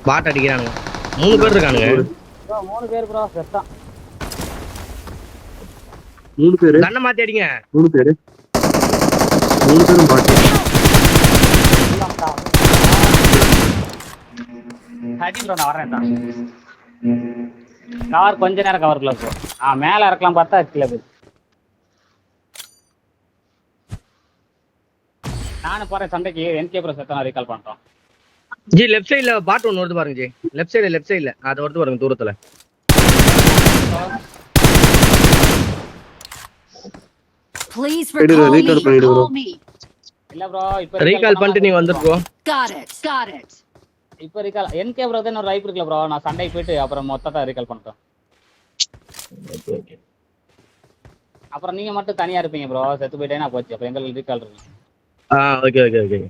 பாட் அடிக்கிறானுங்க 3 பேர் இருக்கானுங்க ப்ரோ 3 பேர் ப்ரோ செத்தான் 3 பேர் கண்ணை மாத்தி அடிங்க 3 பேர் பாட்டு அடி ப்ரோ நான் வரேன் தான் கவர் கொஞ்ச நேரம் கவர்க்குள்ள ப்ரோ மேல இறக்கலாம் பார்த்தா கீழே போய் நானும் போறேன் சண்டைக்கு என்கே ப்ரோ செத்தான் ரீகால் பண்றோம் ஜி லெஃப்ட் சைடுல பாட் ஒன்னு வருது பாருங்க ஜி லெஃப்ட் சைடுல அது வருது பாருங்க தூரத்துல Please recall me. இல்ல ப்ரோ இப்போ ரீகால் பண்ணிட்டு நீங்க வந்துருக்கோ Got it. இப்போ ரீகால் என்கே ப்ரோ தான் ஒரு ரைப் இருக்குல ப்ரோ நான் சண்டைக்கு போயிட்டு அப்புறம் மொத்தத்தை ரீகால் பண்றேன் அப்புறம் நீங்க மட்டும் தனியா இருப்பீங்க ப்ரோ செத்து போயிட்டேனா போச்சு அப்ப எங்களுக்கு ரீகால் இருக்கு ஓகே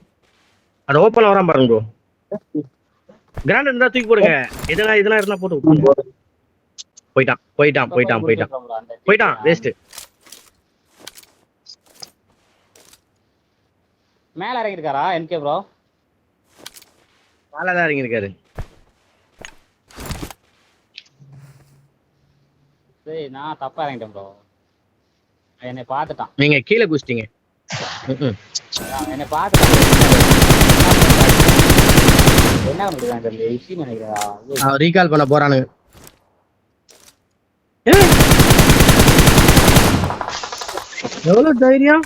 அது ஓபன்ல வராம பாருங்க ப்ரோ கிராண்ட் இருந்தா தூக்கி போடுங்க இதெல்லாம் இருந்தா போட்டு விட்டுருங்க போயிட்டான் வேஸ்ட் மேல இறங்கி இருக்காரா என்கே ப்ரோ மேல தான் இறங்கி இருக்காரு சரி நான் தப்பா இறங்கிட்டேன் ப்ரோ என்னை பார்த்துட்டான் நீங்க கீழே குச்சிட்டீங்க என்னை பார்த்துட்டான் என்ன பண்ணிருக்காங்க தெரியல இஷ்யூ நினைக்கிறா ரீகால் பண்ண போறானுங்க எவ்வளவு தைரியம்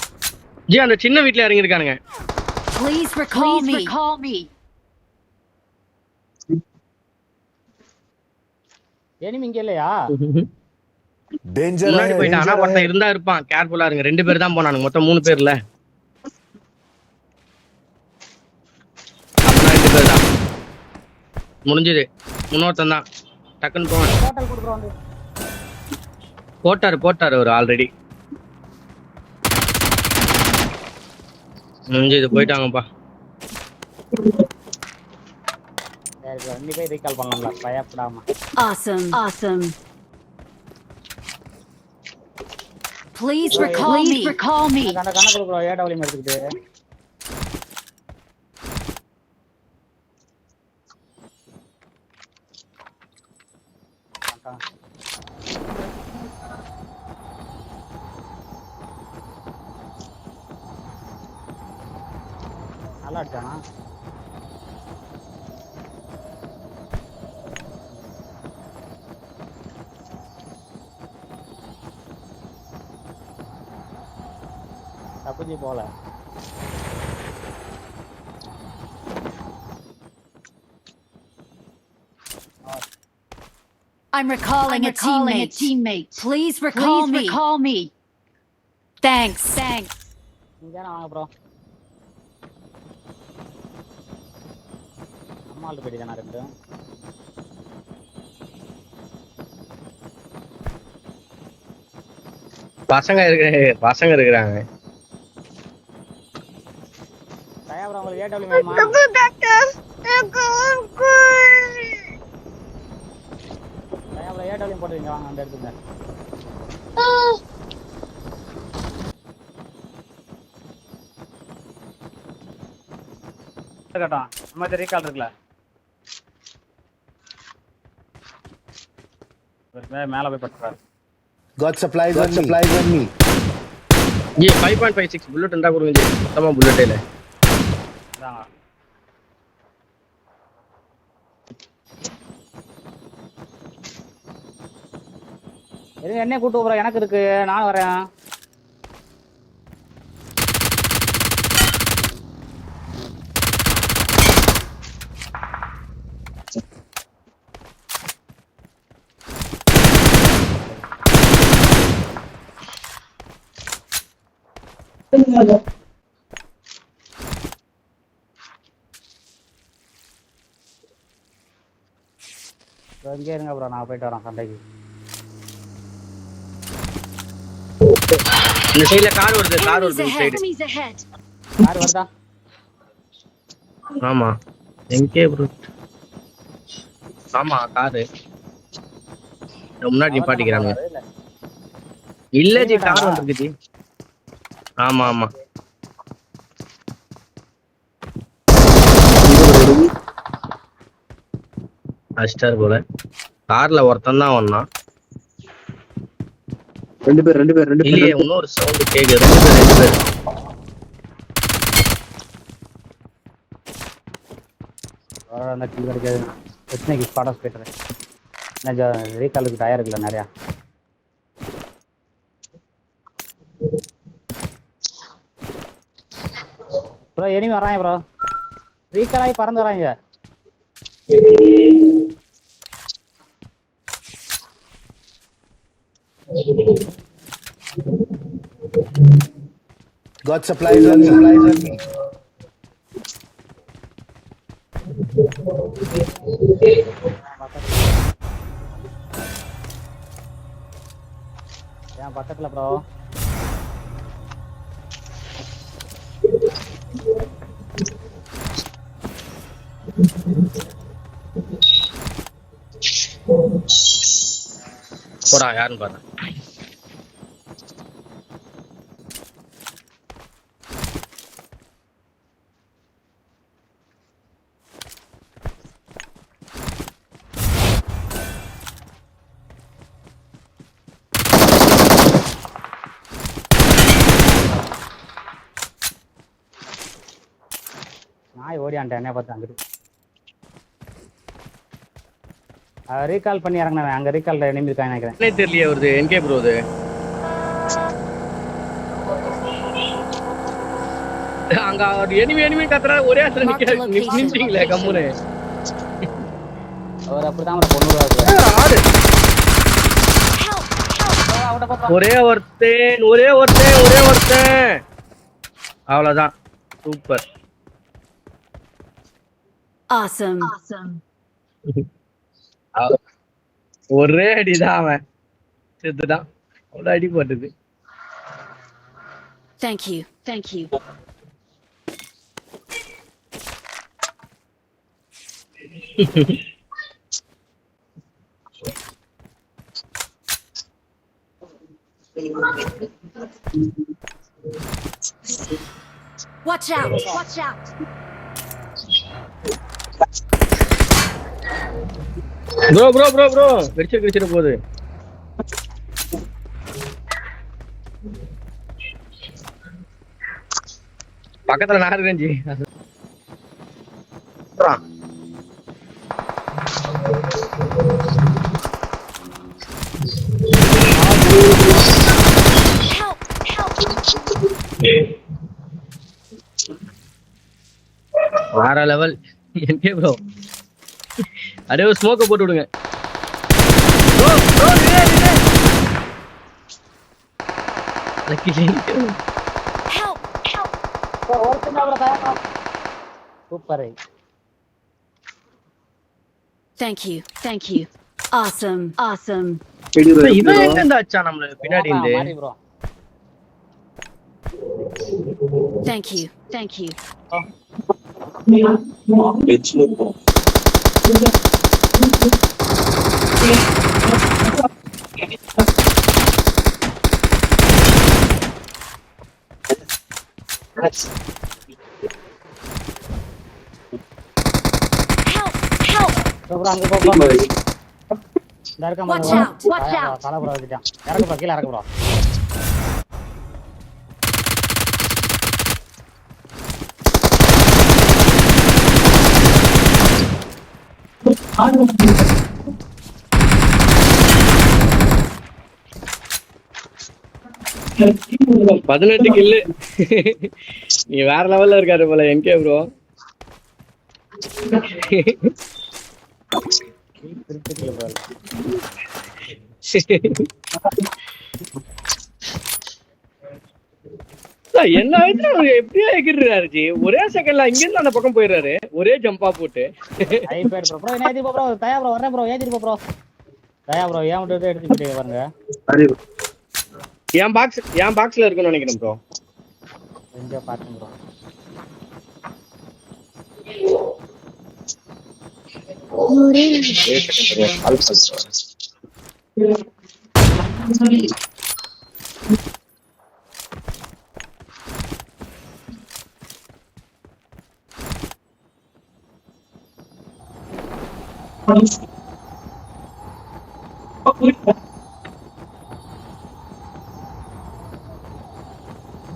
ஜி அந்த சின்ன வீட்ல இறங்கி இருக்கானுங்க Please recall me. எனிமி இங்க இல்லையா டேஞ்சர் முன்னாடி போயிட்டான் ஆனா ஒருத்தன் இருந்தா இருப்பான் கேர்ஃபுல்லா இருங்க 2 பேர் தான் போனானுங்க மொத்தம் 3 பேர்ல அப்பனா 2 பேர் தான் முடிஞ்சது இன்னொருத்தன் தான் டக்குன்னு போவான் ஹோட்டல் கொடுக்குறோம் போட்டாரு ஒரு ஆல்ரெடி முடிஞ்சது போயிட்டாங்கப்பா சரி ப்ரோ நீ போய் ரீகால் பண்ணலாம்ல பயப்படாம Awesome. Please recall me. கணக்கு கொடுக்குறோம் ஏடபிள்யூ எடுத்துக்கிட்டு நல்லா அடிச்சானா தப்புஜி போல I'm recalling a teammate. Please recall me. Thanks. நீங்க வாங்க ப்ரோ அம்மாள் பேடி தானே ரெண்டு பசங்க இருக்கிறாங்க தயா ப்ரோ உங்களுக்கு ஏடபிள்யூ வேணுமா தயா ப்ரோ ஏடபிள்யூ போட்டுருங்க வாங்க அந்த எடுத்துங்க கட்டும் நம்ம ரீகால் இருக்குல்ல மேல போய் பட்டுறாரு got supplies on me G 5.56 bullet இருந்தா கொடுங்க ஜி மொத்தமா புல்லட் இல்ல இதாங்க என்ன கூட்டு போறோம் எனக்கு இருக்கு நான் வரேன் இங்கே இருங்க ப்ரோ நான் போயிட்டு வரேன் சண்டைக்கு இந்த சைடுல கார் வருது சைடு யார் வருதா ஆமா எங்கே ப்ரோ ஆமா கார் முன்னாடி நிப்பாட்டிக்கிறாங்க இல்ல ஜி கார் வந்திருக்கு ஜி ஆமா அடிச்சிட்டாரு போல. கார்ல ஒருத்தன் தான் வந்தான். ரெண்டு பேர் இல்லையே, இன்னொரு சவுண்ட் கேக்குது. ரெண்டு பேர். அந்த கில் கிடைக்காது. பிரச்சனைக்கு ஸ்பாடாஸ் போயிட்டுறேன். என்ன ரீகாலுக்கு டயர் இருக்குல்ல நிறையா. ப்ரோ எனிமி வராங்க ப்ரோ. ரீகால் ஆகி பறந்து வராங்க. Got supplies on me. என் பக்கத்துல ப்ரோ. போடா, யாருன்னு பாரு. நாய் ஓடியான்ட்டேன் என்ன பார்த்து அங்கிட்டு. ரீகால் பண்ணி இறங்கினேன். அங்க ரீகால் எனிமி இருக்கான்னு நினைக்கிறேன். என்ன தெரியலையே வருது. என்கே ப்ரோ அது. அங்க எனிமி கத்துறா. ஒரே இடத்துல நிக்கிறீங்களே கம்முனு. அவர் அப்படிதான் பொண்ணுறாரு. ஒரே ஒருத்தன். அவ்வளவுதான். சூப்பர். Awesome. ஒரே அடிதான் அவன் செத்துதான். அவ்வளவு அடி போட்டது. Thank you. Watch out. Bro வெடிச்சிட்டு போகுது. பக்கத்துல நார் ரேஞ்சி. வேற லெவல். என்கே ப்ரோ அடே ஒரு ஸ்மோக்க போட்டு விடுங்க. சூப்பர். Thank you. Awesome. இவன் எங்க இருந்தாச்சா நம்மள பின்னாடி இருந்து. மாறி bro. Thank you. Help. Bro அங்க போ ப்ரோ. Watch out. தல ப்ரோ வந்துட்டான். இறங்கு ப்ரோ, கீழ இறங்கு ப்ரோ. பதினெட்டு கில்லு. நீ வேற லெவல்ல இருக்காரு போல என்கே ப்ரோ. என்ன ஆயிடுச்சு, எப்படியா எகிர்றாரு ஜி. ஒரே செகண்ட்ல இங்க இருந்து அந்த பக்கம் போயிடுறாரு. ஒரே ஜம்பா போட்டு. தயா ப்ரோ வரேன் ப்ரோ. ஏத்திட்டு போ ப்ரோ. தயா ப்ரோ ஏன் மட்டும் எடுத்து போயிட்டே பாருங்க. என் பாக்ஸ்ல இருக்குன்னு நினைக்கிறேன் ப்ரோ. எங்க பாத்துங்க bro.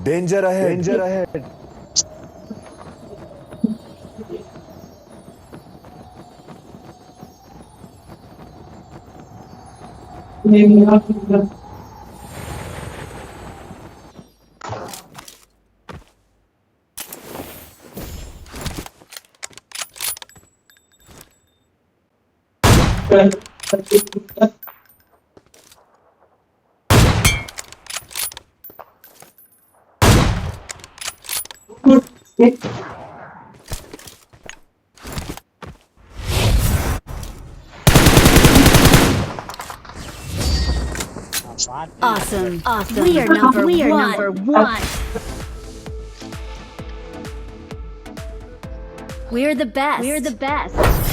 Danger ahead. Danger ahead. Awesome. Awesome. We are number one. We're the best.